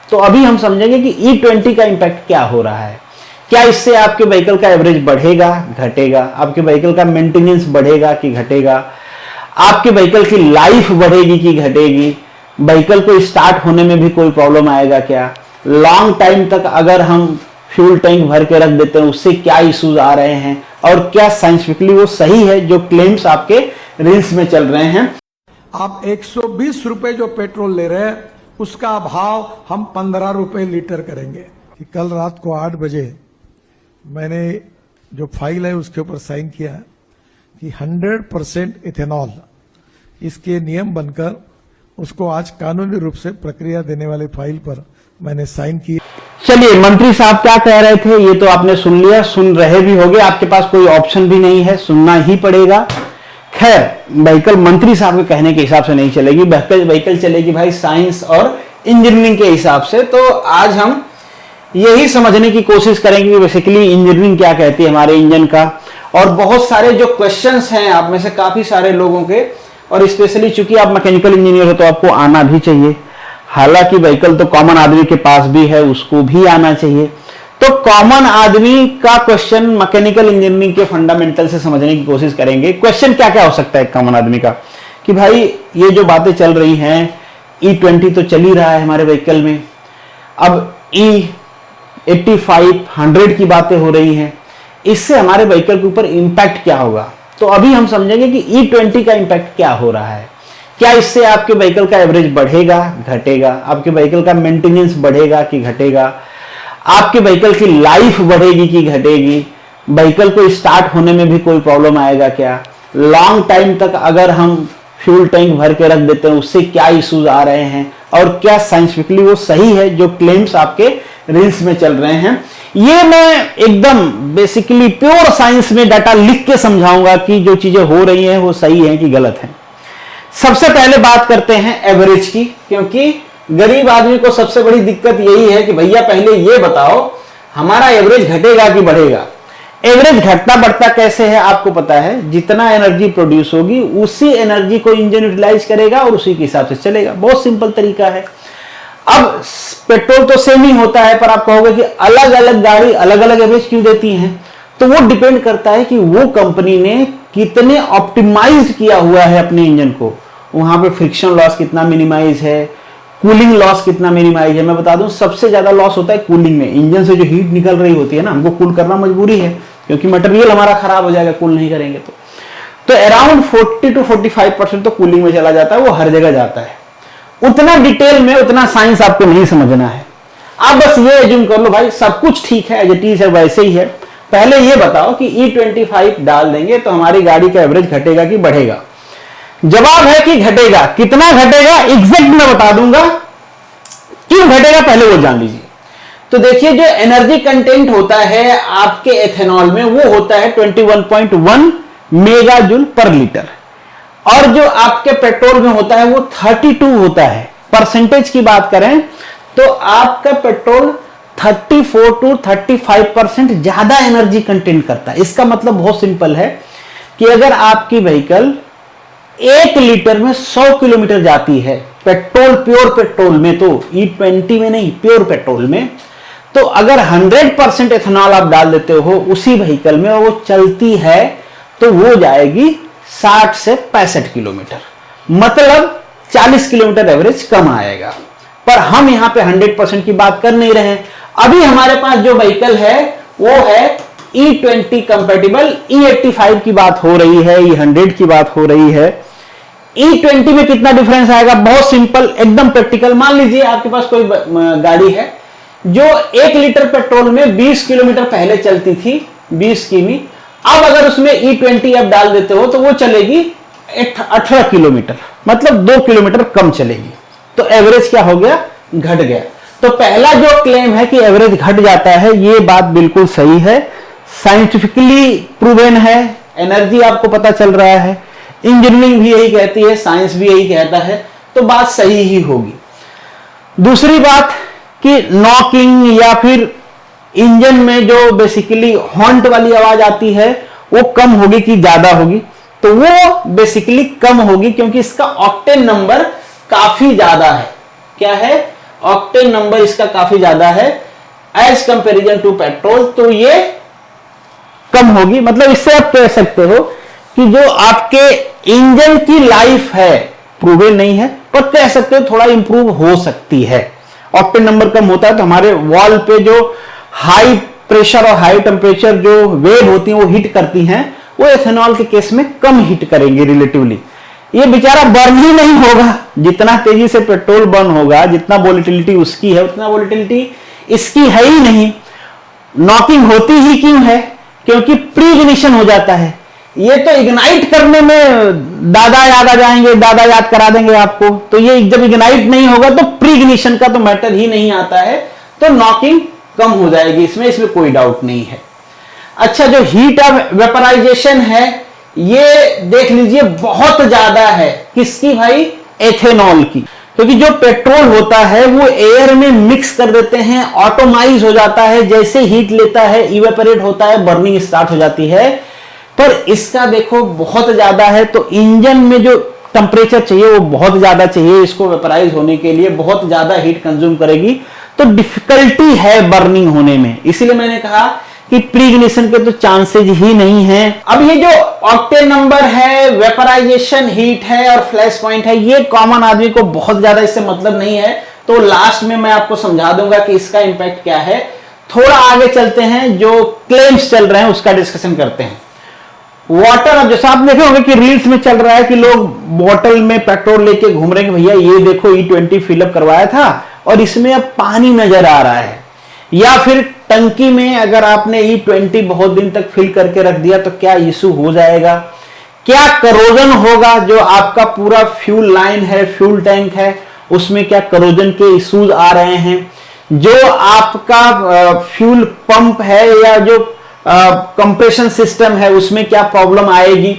तो अभी हम समझेंगे कि E20 का इंपैक्ट क्या हो रहा है। क्या इससे आपके व्हीकल का एवरेज बढ़ेगा, घटेगा, आपके व्हीकल का मेंटेनेंस बढ़ेगा कि घटेगा, आपके व्हीकल की लाइफ बढ़ेगी कि घटेगी, व्हीकल को स्टार्ट होने में भी कोई प्रॉब्लम आएगा क्या, लॉन्ग टाइम तक अगर हम फ्यूल टैंक भर के रख देते हैं उससे क्या इश्यूज आ रहे हैं, और क्या साइंटिफिकली वो सही है जो क्लेम्स आपके रील्स में चल रहे हैं। आप 120 रुपए जो पेट्रोल ले रहे हैं उसका भाव हम 15 रुपए लीटर करेंगे। कि कल रात को 8 बजे मैंने जो फाइल है उसके ऊपर साइन किया कि 100% इथेनॉल इसके नियम बनकर उसको आज कानूनी रूप से प्रक्रिया देने वाली फाइल पर मैंने साइन किया। चलिए, मंत्री साहब क्या कह रहे थे ये तो आपने सुन लिया, सुन रहे भी होंगे, आपके पास कोई ऑप्शन भी नहीं है, सुनना ही पड़ेगा। खैर, व्हीकल मंत्री साहब के कहने के हिसाब से नहीं चलेगी, व्हीकल चलेगी भाई साइंस और इंजीनियरिंग के हिसाब से। तो आज हम यही समझने की कोशिश करेंगे कि बेसिकली इंजीनियरिंग क्या कहती है हमारे इंजन का, और बहुत सारे जो क्वेश्चंस हैं आप में से काफी सारे लोगों के, और स्पेशली चूंकि आप मैकेनिकल इंजीनियर हो तो आपको आना भी चाहिए, हालांकि व्हीकल तो कॉमन आदमी के पास भी है, उसको भी आना चाहिए। तो कॉमन आदमी का क्वेश्चन मैकेनिकल इंजीनियरिंग के फंडामेंटल से समझने की कोशिश करेंगे। क्वेश्चन क्या क्या हो सकता है कॉमन आदमी का, कि भाई ये जो बातें चल रही हैं, E20 तो चल ही रहा है हमारे व्हीकल में, अब E85, 100 की बातें हो रही हैं, इससे हमारे व्हीकल के ऊपर इंपैक्ट क्या होगा। तो अभी हम समझेंगे कि E20 का इंपैक्ट क्या हो रहा है। क्या इससे आपके व्हीकल का एवरेज बढ़ेगा, घटेगा, आपके व्हीकल का मेंटेनेंस बढ़ेगा कि घटेगा, आपके व्हीकल की लाइफ बढ़ेगी कि घटेगी, व्हीकल को स्टार्ट होने में भी कोई प्रॉब्लम आएगा क्या, लॉन्ग टाइम तक अगर हम फ्यूल टैंक भर के रख देते हैं उससे क्या इश्यूज आ रहे हैं, और क्या साइंटिफिकली वो सही है जो क्लेम्स आपके रील्स में चल रहे हैं। ये मैं एकदम बेसिकली प्योर साइंस में डाटा लिख के समझाऊंगा कि जो चीजें हो रही हैं वो सही है कि गलत है। सबसे पहले बात करते हैं एवरेज की, क्योंकि गरीब आदमी को सबसे बड़ी दिक्कत यही है कि भैया पहले ये बताओ हमारा एवरेज घटेगा कि बढ़ेगा। एवरेज घटता बढ़ता कैसे है आपको पता है, जितना एनर्जी प्रोड्यूस होगी उसी एनर्जी को इंजन यूटिलाइज करेगा और उसी के हिसाब से चलेगा। बहुत सिंपल तरीका है। अब पेट्रोल तो सेम ही होता है, पर आप कहोगे कि अलग अलग गाड़ी अलग अलग एवरेज क्यों देती हैं, तो वो डिपेंड करता है कि वो कंपनी ने कितने ऑप्टिमाइज किया हुआ है अपने इंजन को, वहां पे फ्रिक्शन लॉस कितना मिनिमाइज है, कूलिंग लॉस कितना मिनिमाइज है। मैं बता दूं सबसे ज्यादा लॉस होता है कूलिंग में, इंजन से जो हीट निकल रही होती है ना, हमको कूल करना मजबूरी है क्योंकि मटेरियल हमारा खराब हो जाएगा कूल नहीं करेंगे तो अराउंड 40 to 45% तो कूलिंग में चला जाता है, वो हर जगह जाता है। उतना डिटेल में उतना साइंस आपको नहीं समझना है, आप बस ये एज्यूम कर लो भाई सब कुछ ठीक है, एज इट इज है वैसे ही है। पहले ये बताओ कि E25 डाल देंगे तो हमारी गाड़ी का एवरेज घटेगा कि बढ़ेगा। जवाब है कि घटेगा। कितना घटेगा एग्जैक्ट मैं बता दूंगा, क्यों घटेगा पहले वो जान लीजिए। तो देखिए, जो एनर्जी कंटेंट होता है आपके एथेनॉल में वो होता है 21.1 मेगा जूल पर लीटर, और जो आपके पेट्रोल में होता है वो 32 होता है। परसेंटेज की बात करें तो आपका पेट्रोल 34 to 35% ज्यादा एनर्जी कंटेंट करता है। इसका मतलब बहुत सिंपल है कि अगर आपकी व्हीकल 1 लीटर में 100 किलोमीटर जाती है पेट्रोल, प्योर पेट्रोल में, तो E20 में नहीं, प्योर पेट्रोल में, तो अगर 100% एथेनॉल आप डाल देते हो उसी व्हीकल में और वो चलती है तो वो जाएगी 60 से 65 किलोमीटर, मतलब 40 किलोमीटर एवरेज कम आएगा। पर हम यहां पे 100% की बात कर नहीं रहे हैं। अभी हमारे पास जो व्हीकल है वो है E20 कंपैटिबल, E85 की बात हो रही है, E100 की बात हो रही है। E20 में कितना डिफरेंस आएगा, बहुत सिंपल, एकदम प्रैक्टिकल। मान लीजिए आपके पास कोई गाड़ी है जो 1 लीटर पेट्रोल में 20 किलोमीटर पहले चलती थी, 20 किमी। अब अगर उसमें E20 आप डाल देते हो तो वो चलेगी 18 किलोमीटर, मतलब 2 किलोमीटर कम चलेगी। तो एवरेज क्या हो गया, घट गया। तो पहला जो क्लेम है कि एवरेज घट जाता है, ये बात बिल्कुल सही है, साइंटिफिकली प्रूवन है, एनर्जी आपको पता चल रहा है, इंजीनियरिंग भी यही कहती है, साइंस भी यही कहता है, तो बात सही ही होगी। दूसरी बात कि नॉकिंग या फिर इंजन में जो बेसिकली हॉन्ट वाली आवाज आती है वो कम होगी कि ज्यादा होगी, तो वो बेसिकली कम होगी क्योंकि इसका ऑक्टेन नंबर काफी ज्यादा है। क्या है, ऑक्टेन नंबर इसका काफी ज्यादा है एज कंपेरिजन टू पेट्रोल, तो ये कम होगी। मतलब इससे आप कह सकते हो कि जो आपके इंजन की लाइफ है, प्रूवन नहीं है पर कह सकते हो थोड़ा इंप्रूव हो सकती है। ऑक्टेन नंबर कम होता है तो हमारे वॉल पे जो हाई प्रेशर और हाई टेम्परेचर जो वेव होती है वो हिट करती हैं, वो एथेनॉल के केस में कम हिट करेंगे रिलेटिवली। ये बेचारा बर्न ही नहीं होगा, जितना तेजी से पेट्रोल बर्न होगा, जितना वोलेटिलिटी उसकी है उतना वोलेटिलिटी इसकी है ही नहीं। नॉकिंग होती ही क्यों है? क्योंकि प्री इग्निशन हो जाता है। ये तो इग्नाइट करने में दादा याद आ जाएंगे, दादा याद करा देंगे आपको। तो ये जब इग्नाइट नहीं होगा तो प्री इग्निशन का तो मैटर ही नहीं आता है, तो नॉकिंग कम हो जाएगी इसमें कोई डाउट नहीं है। अच्छा, जो हीट ऑफ वेपराइजेशन है ये देख लीजिए बहुत ज्यादा है। किसकी भाई? एथेनॉल की। क्योंकि जो पेट्रोल होता है वो एयर में मिक्स कर देते हैं, ऑटोमाइज हो जाता है, जैसे हीट लेता है इवेपोरेट होता है, बर्निंग स्टार्ट हो जाती है। पर इसका देखो बहुत ज्यादा है, तो इंजन में जो टेम्परेचर चाहिए वो बहुत ज्यादा चाहिए इसको वेपराइज होने के लिए, बहुत ज्यादा हीट कंज्यूम करेगी, तो डिफिकल्टी है बर्निंग होने में। इसीलिए मैंने कहा कि प्री इग्निशन के तो चांसेज ही नहीं है। अब ये जो ऑक्टेन नंबर है, वेपराइजेशन हीट है और फ्लैश पॉइंट है, ये कॉमन आदमी को बहुत ज्यादा इससे मतलब नहीं है, तो लास्ट में मैं आपको समझा दूंगा कि इसका इंपैक्ट क्या है। थोड़ा आगे चलते हैं, जो क्लेम्स चल रहे हैं उसका डिस्कशन करते हैं। वाटर, अब जैसा आप देखे होंगे कि रील्स में चल रहा है कि लोग बोतल में पेट्रोल लेके घूम रहे हैं कि भैया ये देखो E20 फिलअप करवाया था और इसमें अब पानी नजर आ रहा है। या फिर टंकी में अगर आपने E20 बहुत दिन तक फिल करके रख दिया तो क्या इशू हो जाएगा, क्या करोजन होगा, जो आपका पूरा फ्यूल लाइन है, फ्यूल टैंक है, उसमें क्या करोजन के इश्यूज आ रहे हैं, जो आपका फ्यूल पंप है या जो कंप्रेशन सिस्टम है उसमें क्या प्रॉब्लम आएगी।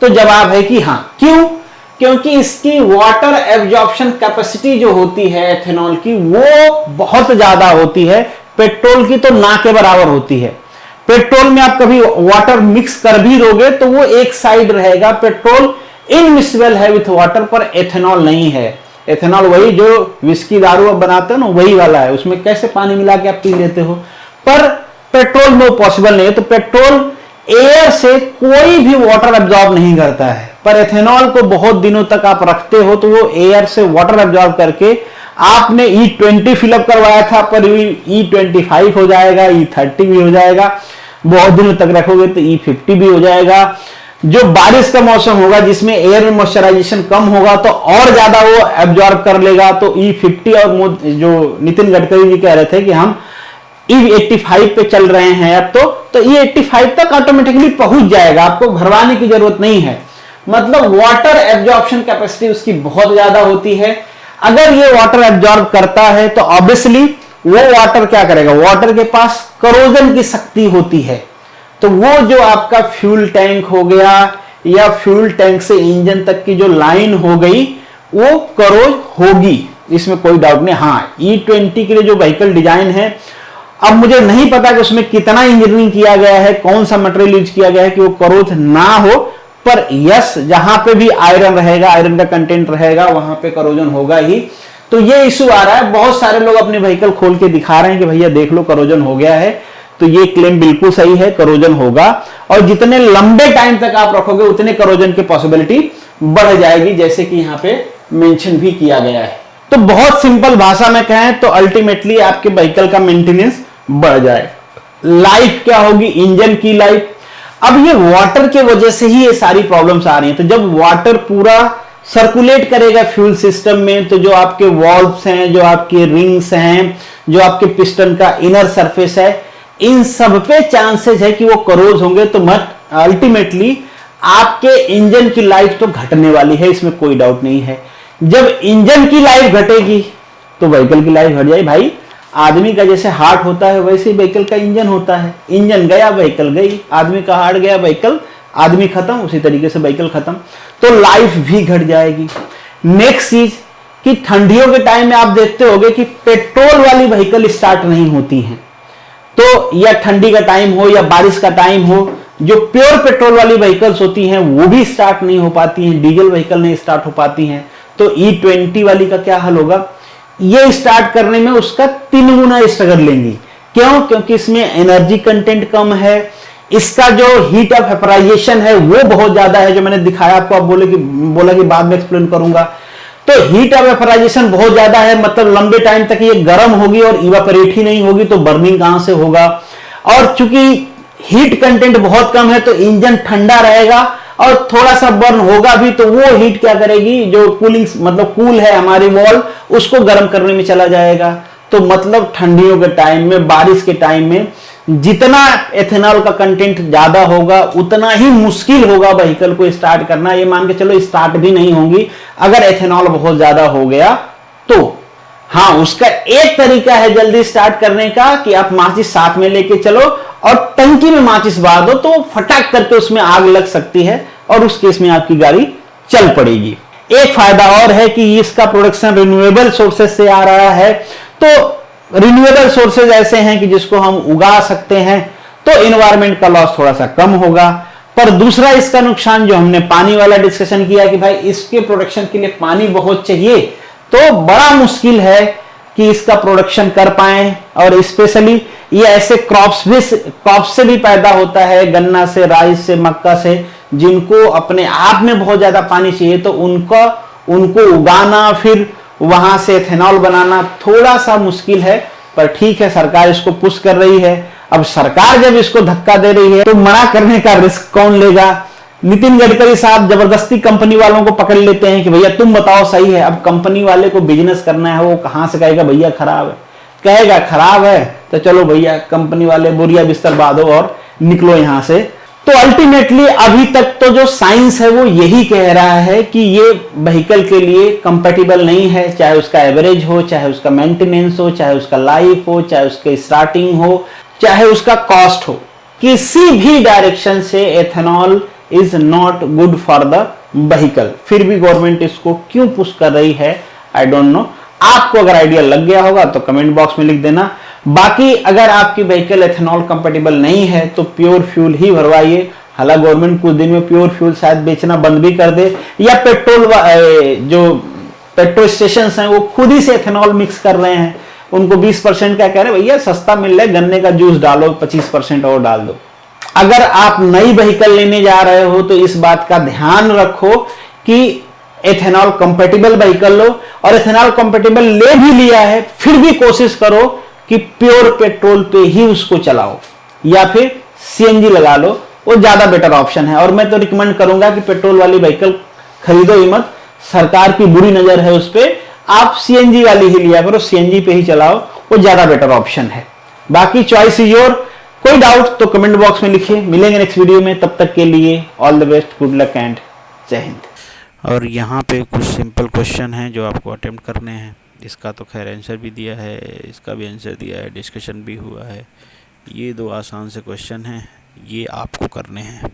तो जवाब है कि हाँ। क्यों? क्योंकि इसकी वाटर एब्जॉर्प्शन कैपेसिटी जो होती है एथेनॉल की वो बहुत ज्यादा होती है, पेट्रोल की तो ना के बराबर होती है। पेट्रोल में आप कभी वाटर मिक्स कर भी दोगे तो वो एक साइड रहेगा, पेट्रोल इनमिक्सेबल है विथ वाटर, पर एथेनॉल नहीं है। एथेनॉल वही जो विस्की दारू अब बनाते हो ना वही वाला है, उसमें कैसे पानी मिला के आप पी लेते हो, पर पेट्रोल में वो पॉसिबल नहीं है। तो पेट्रोल एयर से कोई भी वाटर एब्जॉर्ब नहीं करता है, पर एथेनॉल को बहुत दिनों तक आप रखते हो तो वो एयर से वाटर एब्जॉर्ब करके, आपने E20 फिलअप करवाया था पर E25 हो जाएगा, E30 भी हो जाएगा, बहुत दिनों तक रखोगे तो E50 भी हो जाएगा। जो बारिश का मौसम होगा जिसमें एयर में मॉइस्चराइजेशन कम होगा तो और ज्यादा वो एब्जॉर्ब कर लेगा, तो E50, और जो नितिन गडकरी जी कह रहे थे कि हम E85 पे चल रहे हैं अब, तो E85 तक ऑटोमेटिकली पहुंच जाएगा, आपको भरवाने की जरूरत नहीं है। मतलब वाटर एब्जॉर्प्शन कैपेसिटी उसकी बहुत ज्यादा होती है। अगर ये वाटर एब्जॉर्ब करता है तो ऑब्वियसली वो वाटर क्या करेगा, वाटर के पास करोजन की शक्ति होती है, तो वो जो आपका फ्यूल टैंक हो गया या फ्यूल टैंक से इंजन तक की जो लाइन हो गई वो करोज होगी, इसमें कोई डाउट नहीं। हाँ, E20 के लिए जो व्हीकल डिजाइन है, अब मुझे नहीं पता कि उसमें कितना इंजीनियरिंग किया गया है, कौन सा मटेरियल यूज किया गया है कि वो करोज ना हो, पर यस जहां पे भी आयरन रहेगा, आयरन का कंटेंट रहेगा, वहां पे करोजन होगा ही। तो ये इशू आ रहा है, बहुत सारे लोग अपने व्हीकल खोल के दिखा रहे हैं कि भैया देख लो करोजन हो गया है, तो ये क्लेम बिल्कुल सही है, करोजन होगा, और जितने लंबे टाइम तक आप रखोगे उतने करोजन की पॉसिबिलिटी बढ़ जाएगी, जैसे कि यहाँ पे मेंशन भी किया गया है। तो बहुत सिंपल भाषा में कहें तो अल्टीमेटली आपके व्हीकल का मेंटेनेंस बढ़ जाए। लाइफ क्या होगी, इंजन की लाइफ। अब ये वाटर के वजह से ही ये सारी प्रॉब्लम्स आ रही हैं, तो जब वाटर पूरा सर्कुलेट करेगा फ्यूल सिस्टम में, तो जो आपके वॉल्व्स हैं, जो आपके रिंग्स हैं, जो आपके पिस्टन का इनर सरफेस है, इन सब पे चांसेस है कि वो करोज होंगे, तो अल्टीमेटली आपके इंजन की लाइफ तो घटने वाली है, इसमें कोई डाउट नहीं है। जब इंजन की लाइफ घटेगी तो व्हीकल की लाइफ घट जाएगी। भाई आदमी का जैसे हार्ट होता है वैसे ही व्हीकल का इंजन होता है, इंजन गया व्हीकल गई, आदमी का हार्ट गया व्हीकल, आदमी खत्म, उसी तरीके से व्हीकल खत्म, तो लाइफ भी घट जाएगी। नेक्स्ट चीज कि ठंडियों के टाइम में आप देखते होंगे कि पेट्रोल वाली व्हीकल स्टार्ट नहीं होती हैं, तो या ठंडी का टाइम हो या बारिश का टाइम हो, जो प्योर पेट्रोल वाली व्हीकल्स होती हैं वो भी स्टार्ट नहीं हो पाती हैं, डीजल व्हीकल नहीं स्टार्ट हो पाती हैं। तो E20 वाली का क्या हाल होगा, ये स्टार्ट करने में उसका 3 गुना स्ट्रगल लेंगी। क्यों? क्योंकि इसमें एनर्जी कंटेंट कम है, इसका जो हीट ऑफ वेपराइजेशन है वो बहुत ज्यादा है, जो मैंने दिखाया आपको। आप बोला कि बाद में एक्सप्लेन करूंगा। तो हीट ऑफ वेपराइजेशन बहुत ज्यादा है, मतलब लंबे टाइम तक ये गर्म होगी और इवापोरेट ही नहीं होगी, तो बर्निंग कहां से होगा। और चूंकि हीट कंटेंट बहुत कम है तो इंजन ठंडा रहेगा, और थोड़ा सा बर्न होगा भी तो वो हीट क्या करेगी, जो कूलिंग मतलब कूल है हमारी वॉल्व, उसको गर्म करने में चला जाएगा। तो मतलब ठंडियों के टाइम में, बारिश के टाइम में जितना एथेनॉल का कंटेंट ज्यादा होगा उतना ही मुश्किल होगा व्हीकल को स्टार्ट करना। ये मान के चलो स्टार्ट भी नहीं होंगी अगर एथेनॉल बहुत ज्यादा हो गया तो। हाँ, उसका एक तरीका है जल्दी स्टार्ट करने का कि आप माचिस साथ में लेके चलो और टंकी में माचिस बार दो, तो फटाक करके उसमें आग लग सकती है और उस केस में आपकी गाड़ी चल पड़ेगी। एक फायदा और है कि इसका प्रोडक्शन रिन्यूएबल सोर्सेज से आ रहा है, तो रिन्यूएबल सोर्सेज ऐसे हैं कि जिसको हम उगा सकते हैं, तो एनवायरमेंट का लॉस थोड़ा सा कम होगा। पर दूसरा इसका नुकसान, जो हमने पानी वाला डिस्कशन किया कि भाई इसके प्रोडक्शन के लिए पानी बहुत चाहिए, तो बड़ा मुश्किल है कि इसका प्रोडक्शन कर पाए। और स्पेशली ये ऐसे क्रॉप्स से भी पैदा होता है, गन्ना से, राइस से, मक्का से, जिनको अपने आप में बहुत ज्यादा पानी चाहिए, तो उनको उगाना फिर वहां से एथेनॉल बनाना थोड़ा सा मुश्किल है। पर ठीक है, सरकार इसको पुश कर रही है। अब सरकार जब इसको धक्का दे रही है तो मना करने का रिस्क कौन लेगा? नितिन गडकरी साहब जबरदस्ती कंपनी वालों को पकड़ लेते हैं कि भैया तुम बताओ सही है। अब कंपनी वाले को बिजनेस करना है, वो कहां से कहेगा भैया खराब है? कहेगा खराब है तो चलो भैया कंपनी वाले बोरिया बिस्तर बांधो और निकलो यहां से। तो अल्टीमेटली अभी तक तो जो साइंस है वो यही कह रहा है कि ये व्हीकल के लिए कंपैटिबल नहीं है, चाहे उसका एवरेज हो, चाहे उसका मेंटेनेंस हो, चाहे उसका लाइफ हो, चाहे उसके स्टार्टिंग हो, चाहे उसका कॉस्ट हो। किसी भी डायरेक्शन से ethanol is not good for the vehicle. फिर भी गवर्नमेंट इसको क्यों पुश कर रही है, आई डोंट नो। आपको अगर आइडिया लग गया होगा तो कमेंट बॉक्स में लिख देना। बाकी अगर आपकी व्हीकल एथेनॉल कंपैटिबल नहीं है तो प्योर फ्यूल ही भरवाइए। हालांकि गवर्नमेंट कुछ दिन में प्योर फ्यूल शायद बेचना बंद भी कर दे, या जो पेट्रोल स्टेशन हैं वो खुद ही से एथेनॉल मिक्स कर रहे हैं। उनको 20% क्या कह रहे हैं, भैया सस्ता मिल रहा है, गन्ने का जूस डालो, 25% और डाल दो। अगर आप नई व्हीकल लेने जा रहे हो तो इस बात का ध्यान रखो कि एथेनॉल कंपैटिबल व्हीकल लो, और एथेनॉल कंपैटिबल ले भी लिया है फिर भी कोशिश करो कि प्योर पेट्रोल पे ही उसको चलाओ, या फिर सीएनजी लगा लो, वो ज्यादा बेटर ऑप्शन है। और मैं तो रिकमेंड करूंगा कि पेट्रोल वाली व्हीकल खरीदो ही मत, सरकार की बुरी नजर है उस पर, आप सीएनजी वाली ही लिया करो, सीएनजी पे ही चलाओ, वो ज्यादा बेटर ऑप्शन है। बाकी चॉइस इज योर। कोई डाउट तो कमेंट बॉक्स में लिखिए। मिलेंगे नेक्स्ट वीडियो में, तब तक के लिए all the best, good luck and जय हिंद। और यहाँ पे कुछ सिंपल क्वेश्चन हैं जो आपको अटेम्प्ट करने हैं। इसका तो खैर आंसर भी दिया है, इसका भी आंसर दिया है, डिस्कशन भी हुआ है। ये 2 आसान से क्वेश्चन हैं, ये आपको करने हैं।